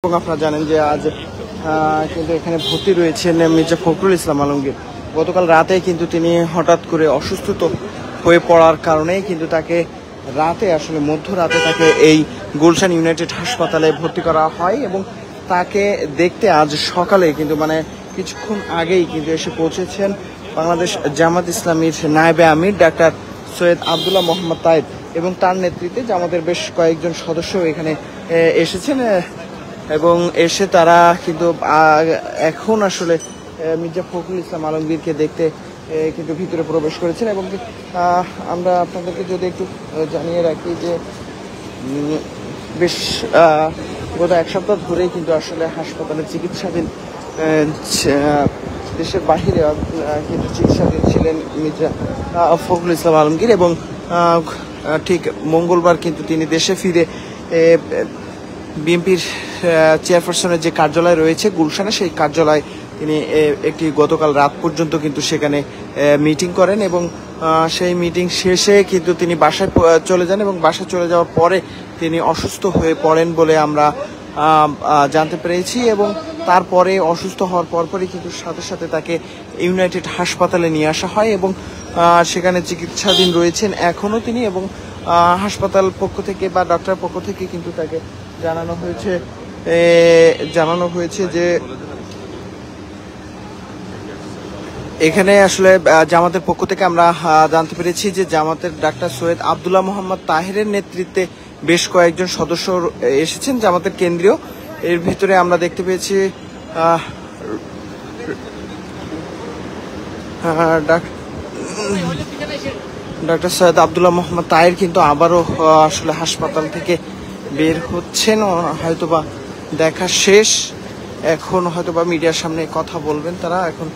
এবং আপনারা জানেন যে আজ কিন্তু এখানে ভর্তি রয়েছেন মির্জা ফখরুল ইসলাম আলমগীর। গতকাল রাতে কিন্তু তিনি হঠাৎ করে অসুস্থ হয়ে পড়ার কারণে কিন্তু তাকে রাতে আসলে মধ্যরাতে তাকে এই গুলশান ইউনাইটেড হাসপাতালে ভর্তি করা হয় এবং তাকে দেখতে আজ সকালে কিন্তু কিছুক্ষণ আগেই কিন্তু এসে পৌঁছেছেন বাংলাদেশ জামাত ইসলামীর নায়েবে আমির ডাক্তার সৈয়দ আবদুল্লাহ মোহাম্মদ তায়েব এবং তার নেতৃত্বে জামাতের বেশ কয়েকজন সদস্য এখানে এসেছেন এবং এসে তারা কিন্তু এখন আসলে মির্জা ফখরুল ইসলাম আলমগীরকে দেখতে কিন্তু ভিতরে প্রবেশ করেছেন। এবং আমরা আপনাদেরকে যদি একটু জানিয়ে রাখি যে বেশ গত এক সপ্তাহ ধরেই কিন্তু আসলে হাসপাতালে চিকিৎসাধীন দেশের বাহিরে কিন্তু চিকিৎসাধীন ছিলেন মির্জা ফখরুল ইসলাম আলমগীর এবং ঠিক মঙ্গলবার কিন্তু তিনি দেশে ফিরে বিএনপির চেয়ারপারসনের যে কার্যালয় রয়েছে গুলশানে, সেই কার্যালয় তিনি একটি গতকাল রাত পর্যন্ত কিন্তু সেখানে মিটিং করেন এবং সেই মিটিং শেষে কিন্তু তিনি বাসায় চলে যান এবং বাসায় চলে যাওয়ার পরে তিনি অসুস্থ হয়ে পড়েন বলে আমরা জানতে পেরেছি এবং তারপরে অসুস্থ হওয়ার পরপরই কিন্তু সাথে সাথে তাকে ইউনাইটেড হাসপাতালে নিয়ে আসা হয় এবং সেখানে চিকিৎসাধীন রয়েছেন এখনও তিনি। এবং হাসপাতাল পক্ষ থেকে বা ডক্টর পক্ষ থেকে কিন্তু তাকে জানানো হয়েছে যে এখানে আসলে জামাতের পক্ষ থেকে আমরা জানতে পেরেছি যে জামাতের ডাক্তার সৈয়দ আবদুল্লাহ মোহাম্মদ তাহেরের নেতৃত্বে বেশ কয়েকজন সদস্য এসেছেন জামাতের কেন্দ্রীয়। এর ভিতরে আমরা দেখতে পেয়েছি ডাক্তার সৈয়দ আবদুল্লাহ মোহাম্মদ তাহের কিন্তু আবারও আসলে হাসপাতাল থেকে বের হচ্ছেন, হয়তোবা দেখা শেষ, এখন হয়তোবা মিডিয়ার সামনে কথা বলবেন তারা। এখন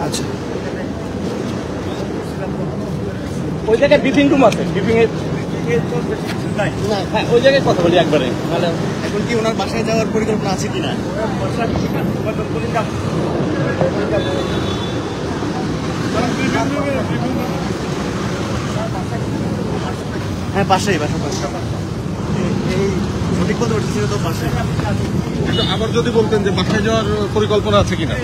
আচ্ছা, ওই জায়গায় ব্রিফিং রুম আছে, ব্রিফিং এর হ্যাঁ ওই জায়গায় কথা বলি একবারে। এখন কি ওনার বাসায় যাওয়ার পরিকল্পনা আছে কিনা? হ্যাঁ বাসায় এই সঠিক কথা উঠেছিল তো বাসায়। আবার যদি বলতেন যে বাসায় যাওয়ার পরিকল্পনা আছে কিনা?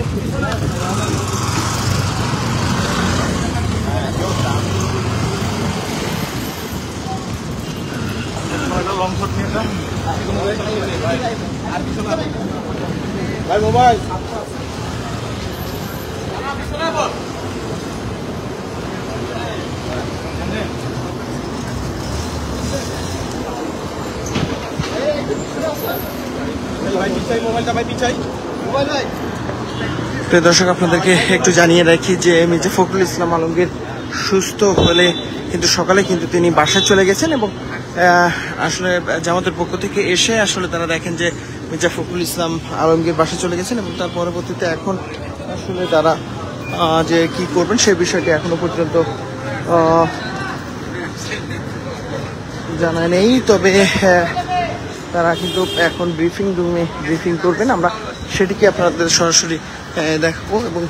ভাই মোবাইল প্রিয় দর্শক, আপনাদেরকে একটু জানিয়ে রাখি যে মির্জা ফখরুল ইসলাম আলমগীর সুস্থ হলে কিন্তু সকালে কিন্তু তিনি বাসায় চলে গেছেন এবং আসলে জামাতের পক্ষ থেকে এসে আসলে তারা দেখেন যে মির্জা ফখরুল ইসলাম আলমগীর বাসায় চলে গেছেন এবং তার পরবর্তীতে এখন আসলে তারা যে কি করবেন সেই বিষয়টি এখনো পর্যন্ত জানা নেই। তবে তারা কিন্তু এখন ব্রিফিং রুমে ব্রিফিং করবেন, আমরা সেটিকে আপনাদের সরাসরি দেখাবো এবং